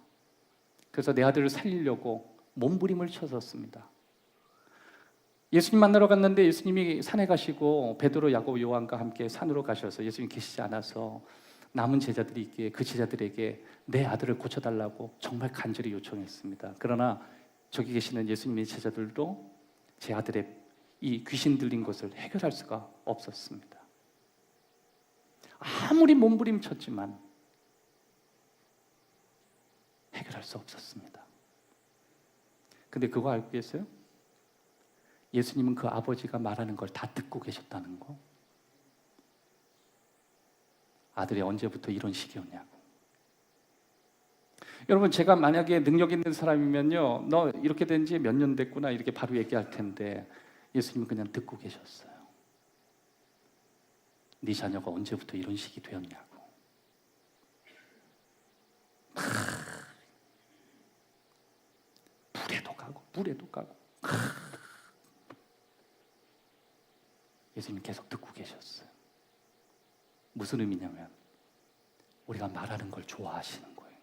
그래서 내 아들을 살리려고 몸부림을 쳤었습니다. 예수님 만나러 갔는데 예수님이 산에 가시고 베드로, 야고보, 요한과 함께 산으로 가셔서 예수님 계시지 않아서 남은 제자들이 있기에 그 제자들에게 내 아들을 고쳐달라고 정말 간절히 요청했습니다. 그러나 저기 계시는 예수님의 제자들도 제 아들의 이 귀신 들린 것을 해결할 수가 없었습니다. 아무리 몸부림쳤지만 해결할 수 없었습니다. 근데 그거 알고 계세요? 예수님은 그 아버지가 말하는 걸 다 듣고 계셨다는 거. 아들이 언제부터 이런 식이었냐고. 여러분, 제가 만약에 능력 있는 사람이면요, 너 이렇게 된 지 몇 년 됐구나 이렇게 바로 얘기할 텐데 예수님은 그냥 듣고 계셨어요. 네 자녀가 언제부터 이런 식이 되었냐고. 물에도 가고 예수님 계속 듣고 계셨어요. 무슨 의미냐면 우리가 말하는 걸 좋아하시는 거예요.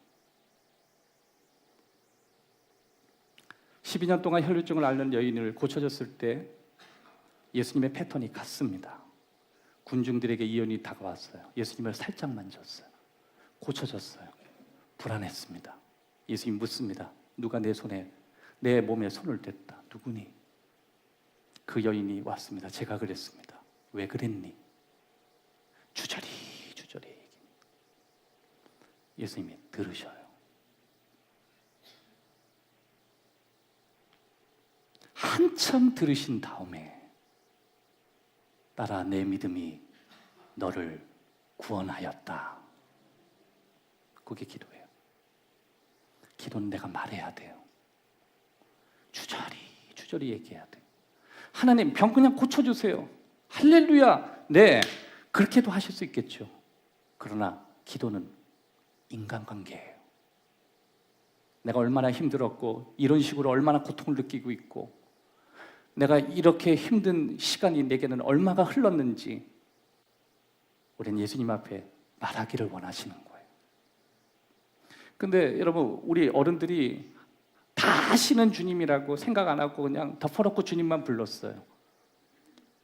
12년 동안 혈루증을 앓는 여인을 고쳐줬을 때 예수님의 패턴이 같습니다. 군중들에게 이연이 다가왔어요. 예수님을 살짝 만졌어요. 고쳐졌어요. 불안했습니다. 예수님 묻습니다. 누가 내 몸에 손을 댔다. 누구니? 그 여인이 왔습니다. 제가 그랬습니다. 왜 그랬니? 주저리 얘기합니다. 예수님이 들으셔요. 한참 들으신 다음에 따라 내 믿음이 너를 구원하였다. 그게 기도예요. 기도는 내가 말해야 돼요. 주저리 얘기해야 돼요. 하나님, 병 그냥 고쳐주세요. 할렐루야. 네, 그렇게도 하실 수 있겠죠. 그러나 기도는 인간관계예요. 내가 얼마나 힘들었고 이런 식으로 얼마나 고통을 느끼고 있고 내가 이렇게 힘든 시간이 내게는 얼마가 흘렀는지 우리는 예수님 앞에 말하기를 원하시는 거예요. 근데 여러분, 우리 어른들이 다 아시는 주님이라고 생각 안 하고 그냥 덮어놓고 주님만 불렀어요.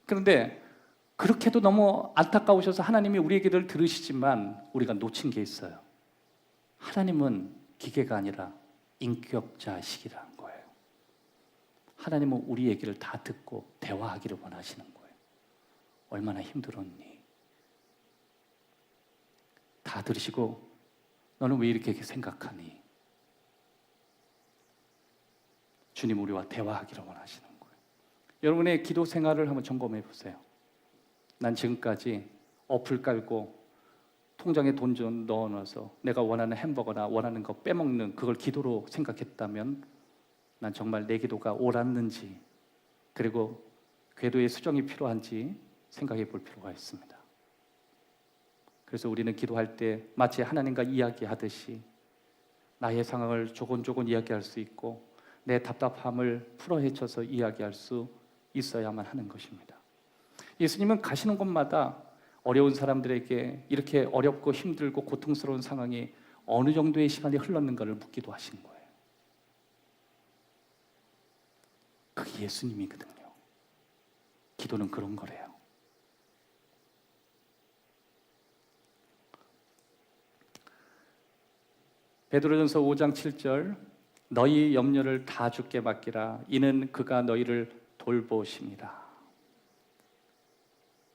그런데 그렇게도 너무 안타까우셔서 하나님이 우리의 기도를 들으시지만 우리가 놓친 게 있어요. 하나님은 기계가 아니라 인격자시기라는 거예요. 하나님은 우리 얘기를 다 듣고 대화하기를 원하시는 거예요. 얼마나 힘들었니? 다 들으시고 너는 왜 이렇게 생각하니? 주님 우리와 대화하기를 원하시는 거예요. 여러분의 기도 생활을 한번 점검해 보세요. 난 지금까지 어플 깔고 통장에 돈 좀 넣어놔서 내가 원하는 햄버거나 원하는 거 빼먹는 그걸 기도로 생각했다면 난 정말 내 기도가 옳았는지 그리고 궤도의 수정이 필요한지 생각해 볼 필요가 있습니다. 그래서 우리는 기도할 때 마치 하나님과 이야기하듯이 나의 상황을 조곤조곤 이야기할 수 있고 내 답답함을 풀어헤쳐서 이야기할 수 있어야만 하는 것입니다. 예수님은 가시는 곳마다 어려운 사람들에게 이렇게 어렵고 힘들고 고통스러운 상황이 어느 정도의 시간이 흘렀는가를 묻기도 하신 거예요. 그게 예수님이거든요. 기도는 그런 거래요. 베드로전서 5장 7절 너희 염려를 다 주께 맡기라 이는 그가 너희를 돌보십니다.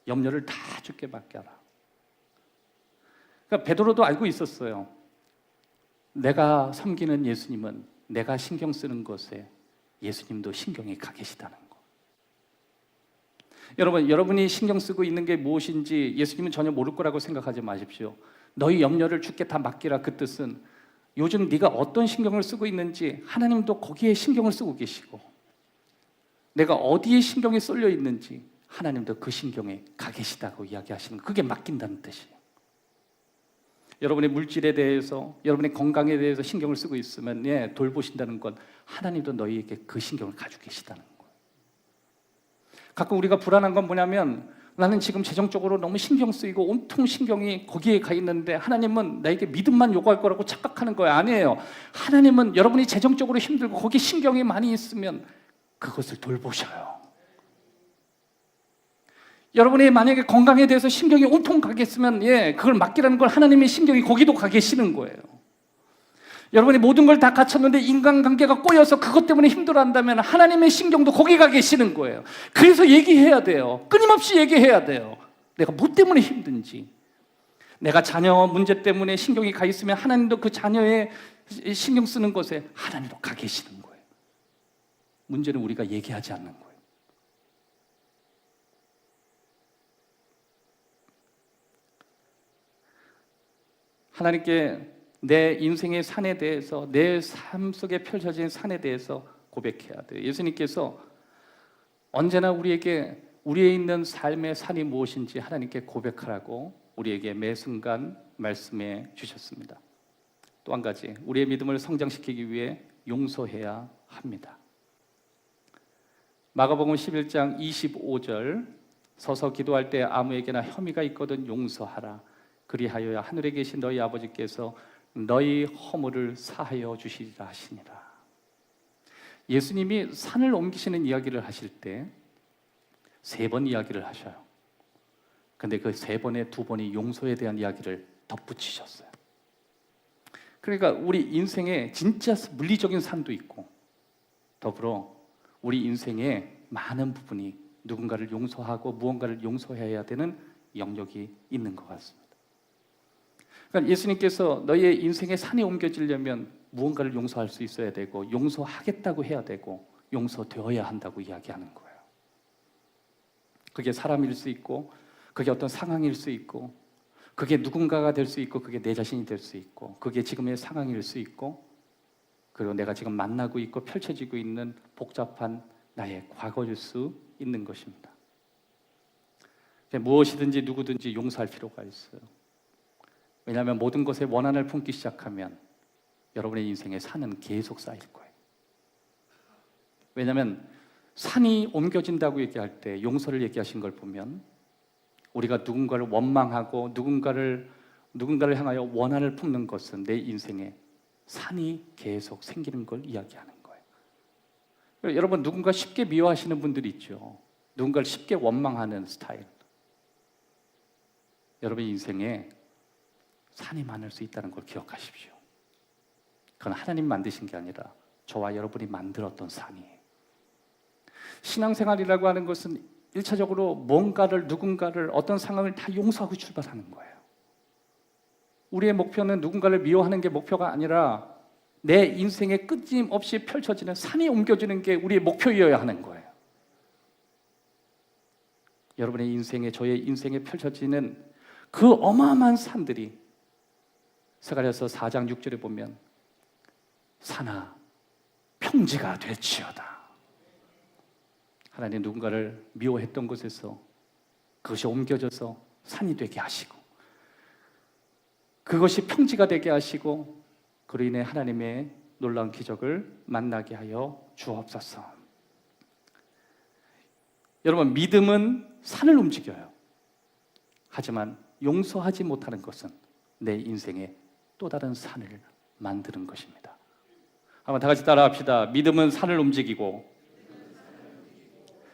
염려를 다 주께 맡겨라. 그러니까 베드로도 알고 있었어요. 내가 섬기는 예수님은 내가 신경 쓰는 것에 예수님도 신경이 가 계시다는 거. 여러분이 신경 쓰고 있는 게 무엇인지 예수님은 전혀 모를 거라고 생각하지 마십시오. 너희 염려를 주께 다 맡기라 그 뜻은 요즘 네가 어떤 신경을 쓰고 있는지 하나님도 거기에 신경을 쓰고 계시고 내가 어디에 신경이 쏠려 있는지 하나님도 그 신경에 가 계시다고 이야기하시는 거. 그게 맡긴다는 뜻이에요. 여러분의 물질에 대해서 여러분의 건강에 대해서 신경을 쓰고 있으면 돌보신다는 건 하나님도 너희에게 그 신경을 가지고 계시다는 거예요. 가끔 우리가 불안한 건 뭐냐면 나는 지금 재정적으로 너무 신경 쓰이고 온통 신경이 거기에 가 있는데 하나님은 나에게 믿음만 요구할 거라고 착각하는 거예요. 아니에요. 하나님은 여러분이 재정적으로 힘들고 거기에 신경이 많이 있으면 그것을 돌보셔요. 여러분이 만약에 건강에 대해서 신경이 온통 가 계시면 그걸 맡기라는 걸 하나님의 신경이 거기도 가 계시는 거예요. 여러분이 모든 걸 다 갖췄는데 인간관계가 꼬여서 그것 때문에 힘들어한다면 하나님의 신경도 거기 가 계시는 거예요. 그래서 얘기해야 돼요. 끊임없이 얘기해야 돼요. 내가 뭐 때문에 힘든지. 내가 자녀 문제 때문에 신경이 가 있으면 하나님도 그 자녀의 신경 쓰는 것에 하나님도 가 계시는 거예요. 문제는 우리가 얘기하지 않는 거예요. 하나님께 내 인생의 산에 대해서 내 삶 속에 펼쳐진 산에 대해서 고백해야 돼요. 예수님께서 언제나 우리에게 우리에 있는 삶의 산이 무엇인지 하나님께 고백하라고 우리에게 매 순간 말씀해 주셨습니다. 또 한 가지 우리의 믿음을 성장시키기 위해 용서해야 합니다. 마가복음 11장 25절 서서 기도할 때 아무에게나 혐의가 있거든 용서하라. 그리하여야 하늘에 계신 너희 아버지께서 너희 허물을 사하여 주시리라 하시니라. 예수님이 산을 옮기시는 이야기를 하실 때 3번 이야기를 하셔요. 근데 그 3번에 2번이 용서에 대한 이야기를 덧붙이셨어요. 그러니까 우리 인생에 진짜 물리적인 산도 있고 더불어 우리 인생의 많은 부분이 누군가를 용서하고 무언가를 용서해야 되는 영역이 있는 것 같습니다. 그러니까 예수님께서 너희의 인생의 산이 옮겨지려면 무언가를 용서할 수 있어야 되고 용서하겠다고 해야 되고 용서되어야 한다고 이야기하는 거예요. 그게 사람일 수 있고 그게 어떤 상황일 수 있고 그게 누군가가 될 수 있고 그게 내 자신이 될 수 있고 그게 지금의 상황일 수 있고 그리고 내가 지금 만나고 있고 펼쳐지고 있는 복잡한 나의 과거일 수 있는 것입니다. 무엇이든지 누구든지 용서할 필요가 있어요. 왜냐하면 모든 것에 원한을 품기 시작하면 여러분의 인생에 산은 계속 쌓일 거예요. 왜냐하면 산이 옮겨진다고 얘기할 때 용서를 얘기하신 걸 보면 우리가 누군가를 원망하고 누군가를 향하여 원한을 품는 것은 내 인생에 산이 계속 생기는 걸 이야기하는 거예요. 여러분 누군가 쉽게 미워하시는 분들이 있죠. 누군가를 쉽게 원망하는 스타일. 여러분 인생에 산이 많을 수 있다는 걸 기억하십시오. 그건 하나님 만드신 게 아니라 저와 여러분이 만들었던 산이에요. 신앙생활이라고 하는 것은 1차적으로 뭔가를 누군가를 어떤 상황을 다 용서하고 출발하는 거예요. 우리의 목표는 누군가를 미워하는 게 목표가 아니라 내 인생에 끊임없이 펼쳐지는 산이 옮겨지는 게 우리의 목표이어야 하는 거예요. 여러분의 인생에 저의 인생에 펼쳐지는 그 어마어마한 산들이 스가랴서 4장 6절에 보면 산아 평지가 될지어다. 하나님 누군가를 미워했던 곳에서 그것이 옮겨져서 산이 되게 하시고 그것이 평지가 되게 하시고 그로 인해 하나님의 놀라운 기적을 만나게 하여 주옵소서. 여러분 믿음은 산을 움직여요. 하지만 용서하지 못하는 것은 내 인생에 또 다른 산을 만드는 것입니다. 한번 다 같이 따라합시다. 믿음은 산을 움직이고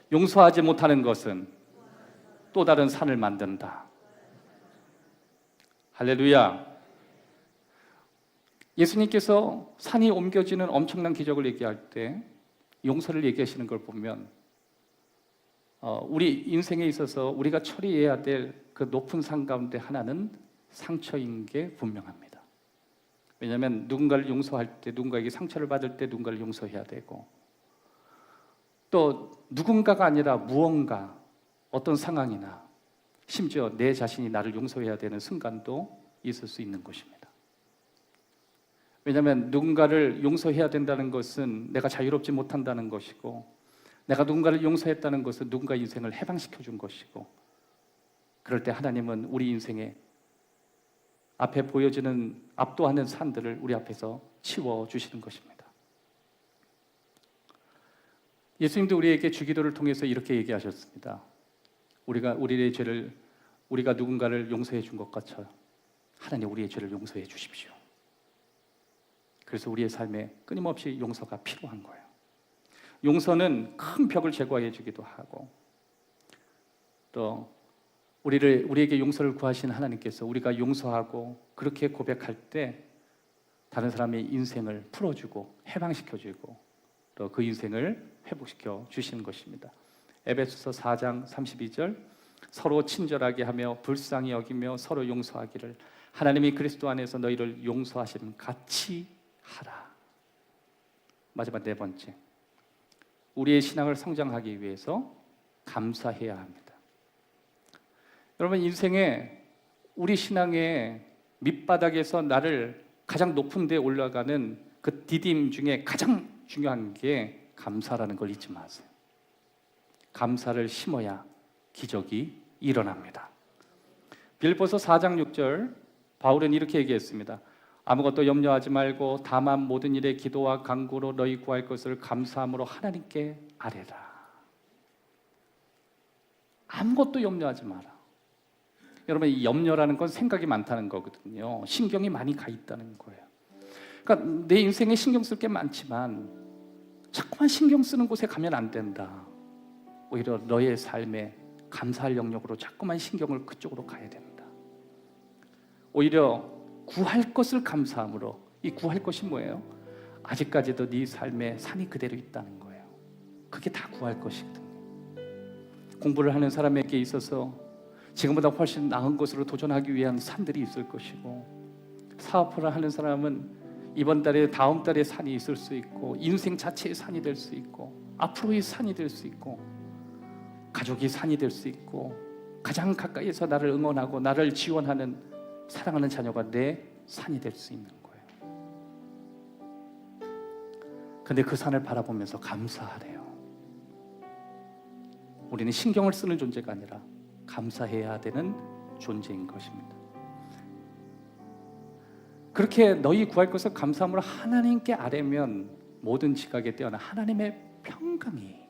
용서하지 못하는 것은 또 다른 산을 만든다. 할렐루야. 예수님께서 산이 옮겨지는 엄청난 기적을 얘기할 때 용서를 얘기하시는 걸 보면 우리 인생에 있어서 우리가 처리해야 될 그 높은 산 가운데 하나는 상처인 게 분명합니다. 왜냐하면 누군가를 용서할 때, 누군가에게 상처를 받을 때 누군가를 용서해야 되고, 또 누군가가 아니라 무언가, 어떤 상황이나 심지어 내 자신이 나를 용서해야 되는 순간도 있을 수 있는 것입니다. 왜냐하면 누군가를 용서해야 된다는 것은 내가 자유롭지 못한다는 것이고, 내가 누군가를 용서했다는 것은 누군가 인생을 해방시켜 준 것이고, 그럴 때 하나님은 우리 인생에 앞에 보여지는 압도하는 산들을 우리 앞에서 치워주시는 것입니다. 예수님도 우리에게 주기도를 통해서 이렇게 얘기하셨습니다. 우리의 죄를, 우리가 누군가를 용서해 준 것 같아 하나님 우리의 죄를 용서해 주십시오. 그래서 우리의 삶에 끊임없이 용서가 필요한 거예요. 용서는 큰 벽을 제거해 주기도 하고, 또 우리에게 용서를 구하신 하나님께서 우리가 용서하고 그렇게 고백할 때 다른 사람의 인생을 풀어주고 해방시켜주고 또 그 인생을 회복시켜 주시는 것입니다. 에베소서 4장 32절, 서로 친절하게 하며 불쌍히 여기며 서로 용서하기를 하나님이 그리스도 안에서 너희를 용서하심 같이 하라. 마지막 네 번째, 우리의 신앙을 성장하기 위해서 감사해야 합니다. 여러분, 인생에 우리 신앙의 밑바닥에서 나를 가장 높은 데 올라가는 그 디딤 중에 가장 중요한 게 감사라는 걸 잊지 마세요. 감사를 심어야 기적이 일어납니다. 빌립보서 4장 6절, 바울은 이렇게 얘기했습니다. 아무것도 염려하지 말고 다만 모든 일에 기도와 간구로 너희 구할 것을 감사함으로 하나님께 아뢰라. 아무것도 염려하지 마라. 여러분, 이 염려라는 건 생각이 많다는 거거든요. 신경이 많이 가 있다는 거예요. 그러니까 내 인생에 신경 쓸 게 많지만 자꾸만 신경 쓰는 곳에 가면 안 된다. 오히려 너의 삶에 감사할 영역으로 자꾸만 신경을 그쪽으로 가야 된다. 오히려 구할 것을 감사함으로, 이 구할 것이 뭐예요? 아직까지도 네 삶에 산이 그대로 있다는 거예요. 그게 다 구할 것이거든요. 공부를 하는 사람에게 있어서 지금보다 훨씬 나은 것으로 도전하기 위한 산들이 있을 것이고, 사업을 하는 사람은 이번 달에 다음 달에 산이 있을 수 있고, 인생 자체의 산이 될 수 있고, 앞으로의 산이 될 수 있고, 가족이 산이 될 수 있고, 가장 가까이에서 나를 응원하고 나를 지원하는 사랑하는 자녀가 내 산이 될 수 있는 거예요. 근데 그 산을 바라보면서 감사하래요. 우리는 신경을 쓰는 존재가 아니라 감사해야 되는 존재인 것입니다. 그렇게 너희 구할 것을 감사함으로 하나님께 아뢰면 모든 지각에 뛰어난 하나님의 평강이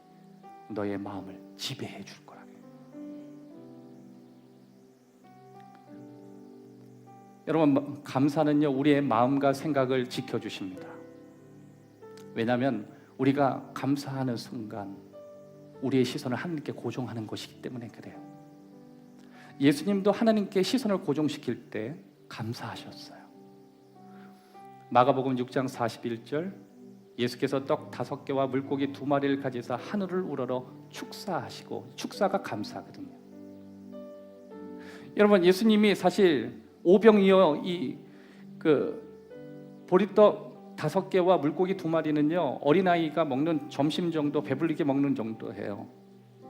너의 마음을 지배해 줄 거라. 여러분, 감사는요, 우리의 마음과 생각을 지켜주십니다. 왜냐하면 우리가 감사하는 순간 우리의 시선을 하나님께 고정하는 것이기 때문에 그래요. 예수님도 하나님께 시선을 고정시킬 때 감사하셨어요. 마가복음 6장 41절, 예수께서 떡 5개와 물고기 2마리를 가지사 하늘을 우러러 축사하시고, 축사가 감사거든요. 여러분, 예수님이 사실 오병이어 보리떡 5개와 물고기 2마리는요 어린아이가 먹는 점심 정도, 배불리게 먹는 정도예요.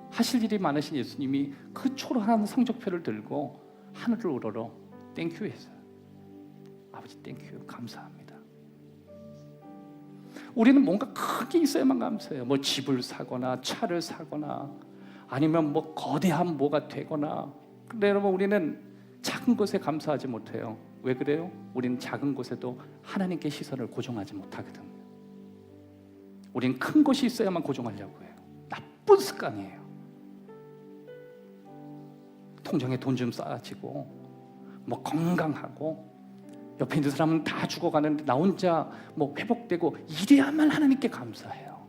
하실 일이 많으신 예수님이 그 초라한 성적표를 들고 하늘을 우러러 땡큐 했어요. 아버지 땡큐, 감사합니다. 우리는 뭔가 크게 있어야만 감사해요. 뭐 집을 사거나 차를 사거나 아니면 뭐 거대한 뭐가 되거나. 근데 여러분, 우리는 작은 것에 감사하지 못해요. 왜 그래요? 우리는 작은 곳에도 하나님께 시선을 고정하지 못하거든요. 우리는 큰 것이 있어야만 고정하려고 해요. 나쁜 습관이에요. 통장에 돈 좀 쌓아지고 뭐 건강하고 옆에 있는 사람은 다 죽어가는데 나 혼자 뭐 회복되고 이래야만 하나님께 감사해요.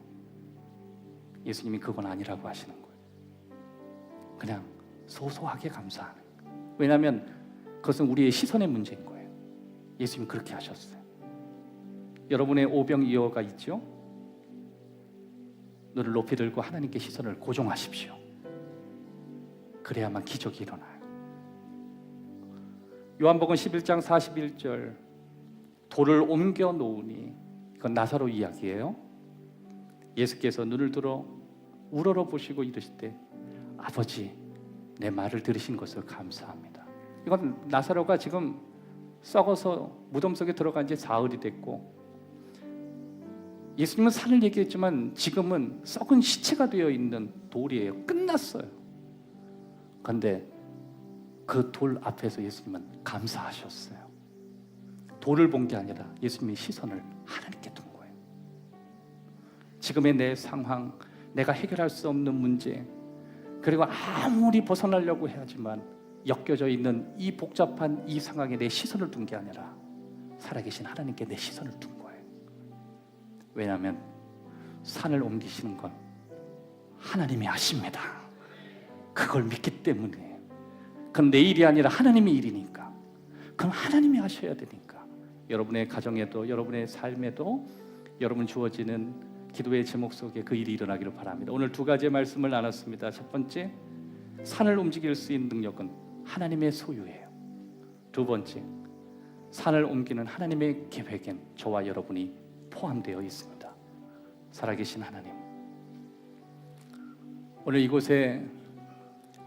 예수님이 그건 아니라고 하시는 거예요. 그냥 소소하게 감사하는 거예요. 왜냐하면 그것은 우리의 시선의 문제인 거예요. 예수님 그렇게 하셨어요. 여러분의 오병이어가 있죠? 눈을 높이 들고 하나님께 시선을 고정하십시오. 그래야만 기적이 일어나요. 요한복음 11장 41절, 돌을 옮겨 놓으니, 이건 나사로 이야기예요. 예수께서 눈을 들어 우러러 보시고 이르시되 아버지 내 말을 들으신 것을 감사합니다. 이건 나사로가 지금 썩어서 무덤 속에 들어간 지 사흘이 됐고, 예수님은 산을 얘기했지만 지금은 썩은 시체가 되어 있는 돌이에요. 끝났어요. 그런데 그 돌 앞에서 예수님은 감사하셨어요. 돌을 본 게 아니라 예수님의 시선을 하나님께 둔 거예요. 지금의 내 상황, 내가 해결할 수 없는 문제, 그리고 아무리 벗어나려고 해야지만 엮여져 있는 이 복잡한 이 상황에 내 시선을 둔 게 아니라 살아계신 하나님께 내 시선을 둔 거예요. 왜냐하면 산을 옮기시는 건 하나님이 하십니다. 그걸 믿기 때문이에요. 그건 내 일이 아니라 하나님의 일이니까. 그건 하나님이 하셔야 되니까. 여러분의 가정에도, 여러분의 삶에도, 여러분 주어지는 기도의 제목 속에 그 일이 일어나기를 바랍니다. 오늘 두 가지의 말씀을 나눴습니다. 첫 번째, 산을 움직일 수 있는 능력은 하나님의 소유예요. 두 번째, 산을 옮기는 하나님의 계획엔 저와 여러분이 포함되어 있습니다. 살아계신 하나님, 오늘 이곳에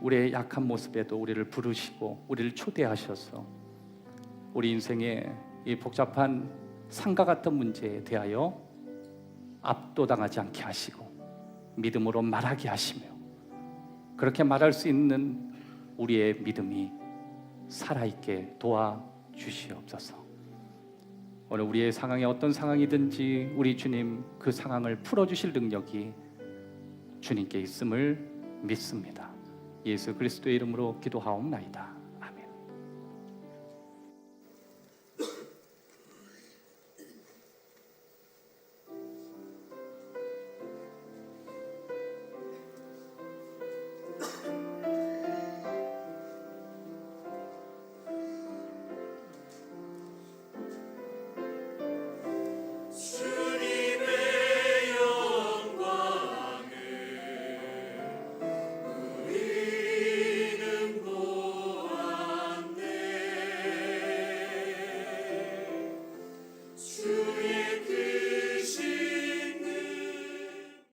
우리의 약한 모습에도 우리를 부르시고 우리를 초대하셔서 우리 인생의 이 복잡한 산과 같은 문제에 대하여 압도당하지 않게 하시고 믿음으로 말하게 하시며, 그렇게 말할 수 있는 우리의 믿음이 살아있게 도와주시옵소서. 오늘 우리의 상황이 어떤 상황이든지 우리 주님 그 상황을 풀어주실 능력이 주님께 있음을 믿습니다. 예수 그리스도의 이름으로 기도하옵나이다.